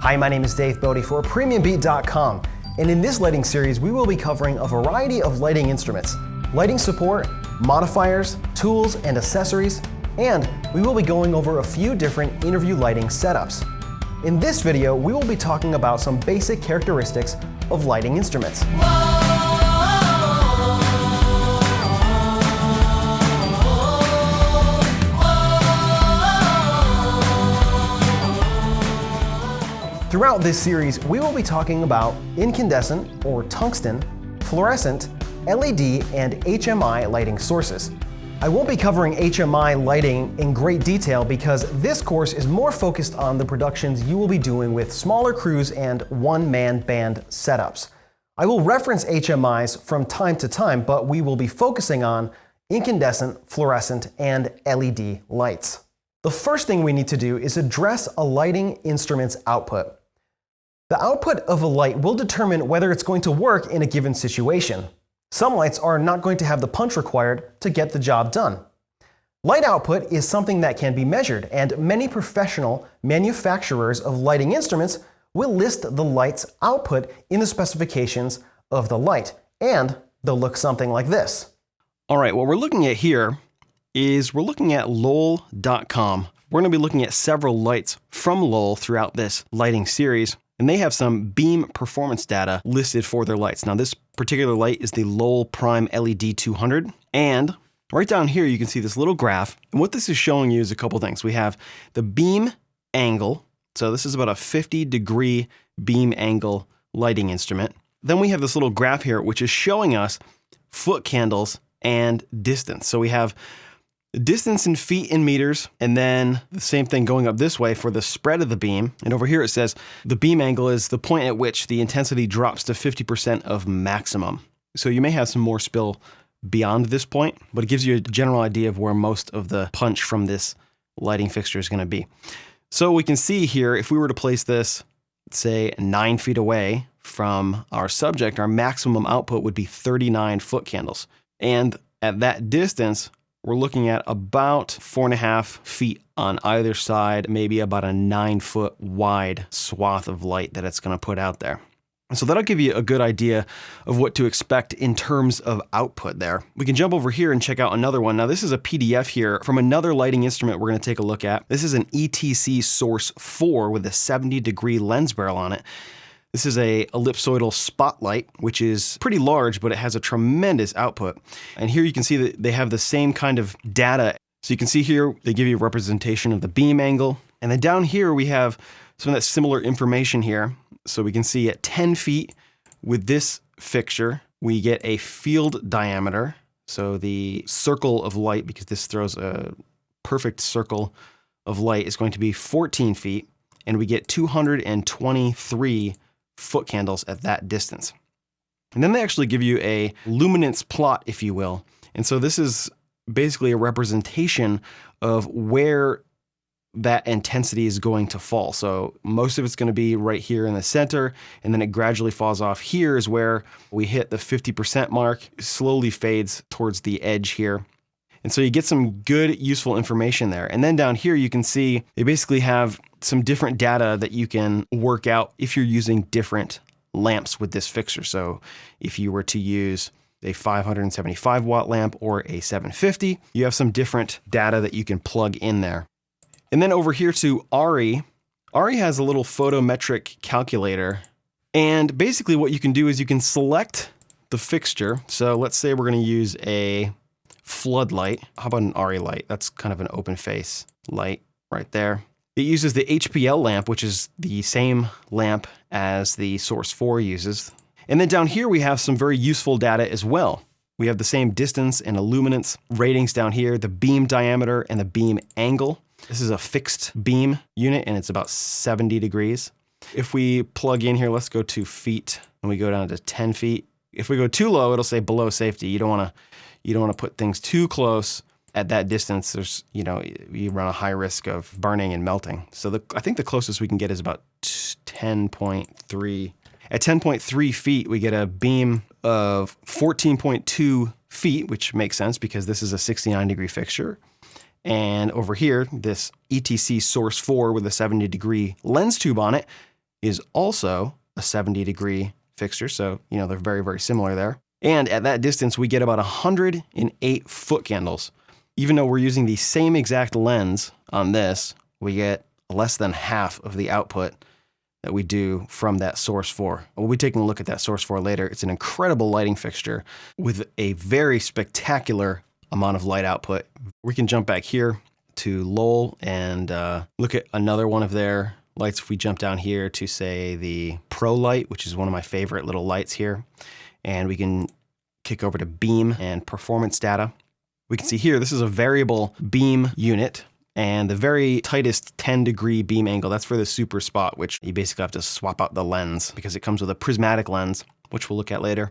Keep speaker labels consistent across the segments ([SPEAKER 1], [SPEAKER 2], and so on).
[SPEAKER 1] Hi, my name is Dave Bodie for PremiumBeat.com, and in this lighting series we will be covering a variety of lighting instruments, lighting support, modifiers, tools, and accessories, and we will be going over a few different interview lighting setups. In this video, we will be talking about some basic characteristics of lighting instruments. Throughout this series, we will be talking about incandescent or tungsten, fluorescent, LED, and HMI lighting sources. I won't be covering HMI lighting in great detail because this course is more focused on the productions you will be doing with smaller crews and one-man band setups. I will reference HMIs from time to time, but we will be focusing on incandescent, fluorescent, and LED lights. The first thing we need to do is address a lighting instrument's output. The output of a light will determine whether it's going to work in a given situation. Some lights are not going to have the punch required to get the job done. Light output is something that can be measured, and many professional manufacturers of lighting instruments will list the light's output in the specifications of the light, and they'll look something like this.
[SPEAKER 2] All right, what we're looking at here is we're looking at lowell.com. We're going to be looking at several lights from Lowell throughout this lighting series, and they have some beam performance data listed for their lights. Now, this particular light is the Lowell Prime LED 200, and right down here you can see this little graph, and what this is showing you is a couple things. We have the beam angle, so this is about a 50-degree beam angle lighting instrument. Then we have this little graph here which is showing us foot candles and distance. So we have distance in feet and meters, and then the same thing going up this way for the spread of the beam. And over here it says the beam angle is the point at which the intensity drops to 50% of maximum. So you may have some more spill beyond this point, but it gives you a general idea of where most of the punch from this lighting fixture is going to be. So we can see here, if we were to place this, say 9 feet away from our subject, our maximum output would be 39 foot candles. And at that distance, we're looking at about 4.5 feet on either side, maybe about a 9-foot wide swath of light that it's going to put out there. So that'll give you a good idea of what to expect in terms of output there. We can jump over here and check out another one. Now, this is a PDF here from another lighting instrument we're going to take a look at. This is an ETC Source 4 with a 70-degree lens barrel on it. This is a ellipsoidal spotlight, which is pretty large, but it has a tremendous output. And here you can see that they have the same kind of data. So you can see here, they give you a representation of the beam angle. And then down here, we have some of that similar information here. So we can see at 10 feet with this fixture, we get a field diameter. So the circle of light, because this throws a perfect circle of light, is going to be 14 feet. And we get 223 foot candles at that distance. And then they actually give you a luminance plot, if you will. And so this is basically a representation of where that intensity is going to fall. So most of it's going to be right here in the center, and then it gradually falls off. Here is where we hit the 50% mark, slowly fades towards the edge here. And so you get some good, useful information there. And then down here, you can see they basically have some different data that you can work out if you're using different lamps with this fixture. So if you were to use a 575 watt lamp or a 750, you have some different data that you can plug in there. And then over here to ARRI. ARRI has a little photometric calculator. And basically what you can do is you can select the fixture. So let's say we're going to use a floodlight. How about an ARRI light? That's kind of an open face light right there. It uses the HPL lamp, which is the same lamp as the Source 4 uses. And then down here, we have some very useful data as well. We have the same distance and illuminance ratings down here, the beam diameter and the beam angle. This is a fixed beam unit, and it's about 70 degrees. If we plug in here, let's go to feet, and we go down to 10 feet. If we go too low, it'll say below safety. You don't want to put things too close. At that distance, there's, you run a high risk of burning and melting. So I think the closest we can get is about 10.3. At 10.3 feet, we get a beam of 14.2 feet, which makes sense because this is a 69-degree fixture. And over here, this ETC Source 4 with a 70-degree lens tube on it is also a 70-degree fixture. So, they're very, very similar there. And at that distance, we get about 108 foot candles. Even though we're using the same exact lens on this, we get less than half of the output that we do from that Source 4. We'll be taking a look at that Source 4 later. It's an incredible lighting fixture with a very spectacular amount of light output. We can jump back here to Lowell and look at another one of their lights. If we jump down here to, say, the Pro Light, which is one of my favorite little lights here, and we can kick over to beam and performance data. We can see here, this is a variable beam unit, and the very tightest 10-degree beam angle, that's for the super spot, which you basically have to swap out the lens because it comes with a prismatic lens, which we'll look at later.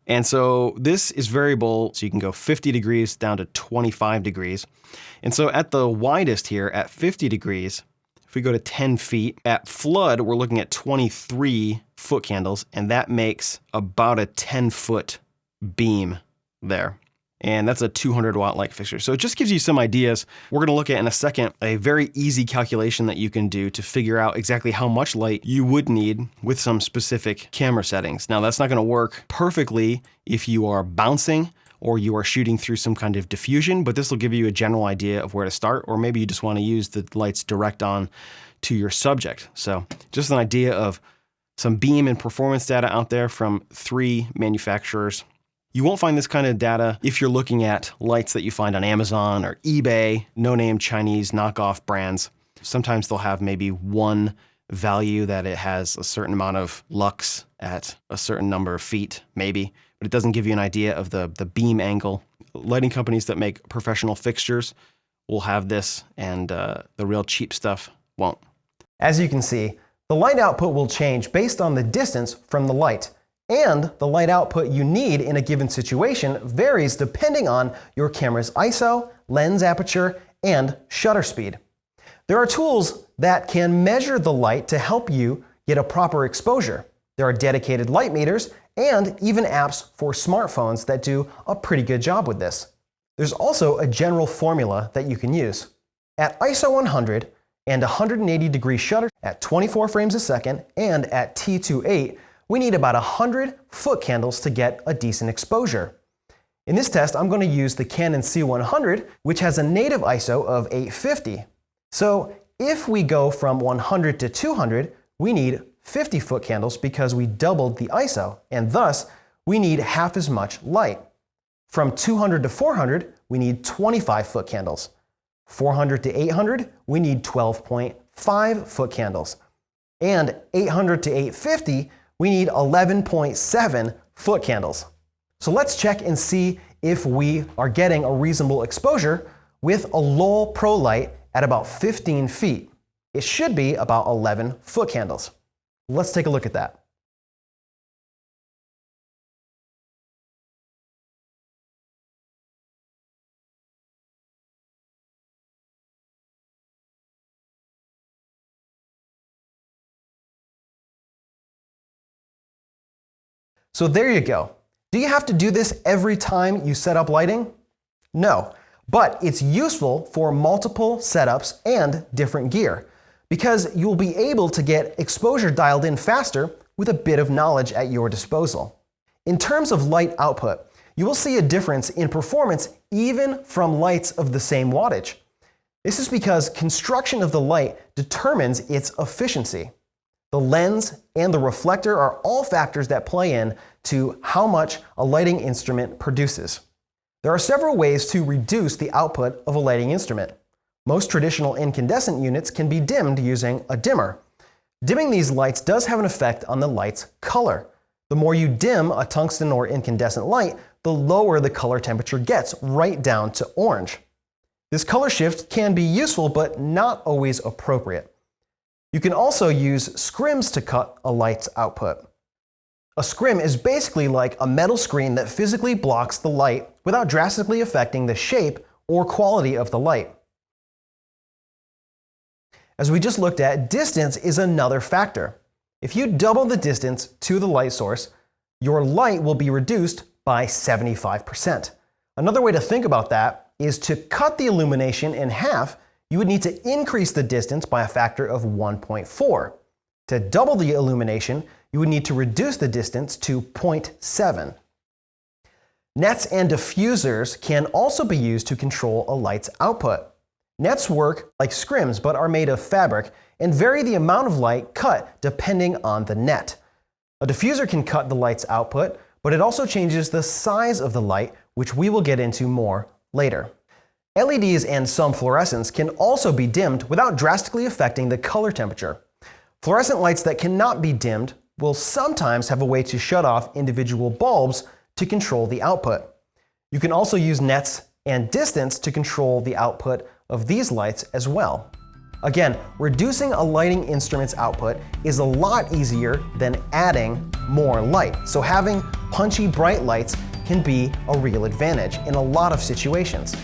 [SPEAKER 2] And so this is variable, so you can go 50 degrees down to 25 degrees. And so at the widest here, at 50 degrees, if we go to 10 feet, at flood, we're looking at 23 foot candles, and that makes about a 10-foot beam there. And that's a 200-watt light fixture. So it just gives you some ideas. We're going to look at in a second a very easy calculation that you can do to figure out exactly how much light you would need with some specific camera settings. Now, that's not going to work perfectly if you are bouncing or you are shooting through some kind of diffusion, but this will give you a general idea of where to start, or maybe you just want to use the lights direct on to your subject. So just an idea of some beam and performance data out there from 3 manufacturers. You won't find this kind of data if you're looking at lights that you find on Amazon or eBay, no-name Chinese knockoff brands. Sometimes they'll have maybe one value that it has a certain amount of lux at a certain number of feet, maybe, but it doesn't give you an idea of the beam angle. Lighting companies that make professional fixtures will have this, and the real cheap stuff won't.
[SPEAKER 1] As you can see, the light output will change based on the distance from the light. And the light output you need in a given situation varies depending on your camera's ISO, lens aperture, and shutter speed. There are tools that can measure the light to help you get a proper exposure. There are dedicated light meters and even apps for smartphones that do a pretty good job with this. There's also a general formula that you can use. At ISO 100 and 180-degree shutter at 24 frames a second and at T28, we need about 100 foot candles to get a decent exposure. In this test, I'm going to use the Canon C100, which has a native ISO of 850. So if we go from 100 to 200, we need 50 foot candles because we doubled the ISO, and thus we need half as much light. From 200 to 400, we need 25 foot candles. 400 to 800, we need 12.5 foot candles. And 800 to 850, we need 11.7 foot candles. So let's check and see if we are getting a reasonable exposure with a Lowell Pro light at about 15 feet. It should be about 11 foot candles. Let's take a look at that. So there you go. Do you have to do this every time you set up lighting? No, but it's useful for multiple setups and different gear because you'll be able to get exposure dialed in faster with a bit of knowledge at your disposal. In terms of light output, you will see a difference in performance even from lights of the same wattage. This is because construction of the light determines its efficiency. The lens and the reflector are all factors that play in to how much a lighting instrument produces. There are several ways to reduce the output of a lighting instrument. Most traditional incandescent units can be dimmed using a dimmer. Dimming these lights does have an effect on the light's color. The more you dim a tungsten or incandescent light, the lower the color temperature gets, right down to orange. This color shift can be useful, but not always appropriate. You can also use scrims to cut a light's output. A scrim is basically like a metal screen that physically blocks the light without drastically affecting the shape or quality of the light. As we just looked at, distance is another factor. If you double the distance to the light source, your light will be reduced by 75%. Another way to think about that is to cut the illumination in half, you would need to increase the distance by a factor of 1.4. To double the illumination, you would need to reduce the distance to 0.7. Nets and diffusers can also be used to control a light's output. Nets work like scrims but are made of fabric and vary the amount of light cut depending on the net. A diffuser can cut the light's output, but it also changes the size of the light, which we will get into more later. LEDs and some fluorescents can also be dimmed without drastically affecting the color temperature. Fluorescent lights that cannot be dimmed will sometimes have a way to shut off individual bulbs to control the output. You can also use nets and distance to control the output of these lights as well. Again, reducing a lighting instrument's output is a lot easier than adding more light, so having punchy bright lights can be a real advantage in a lot of situations.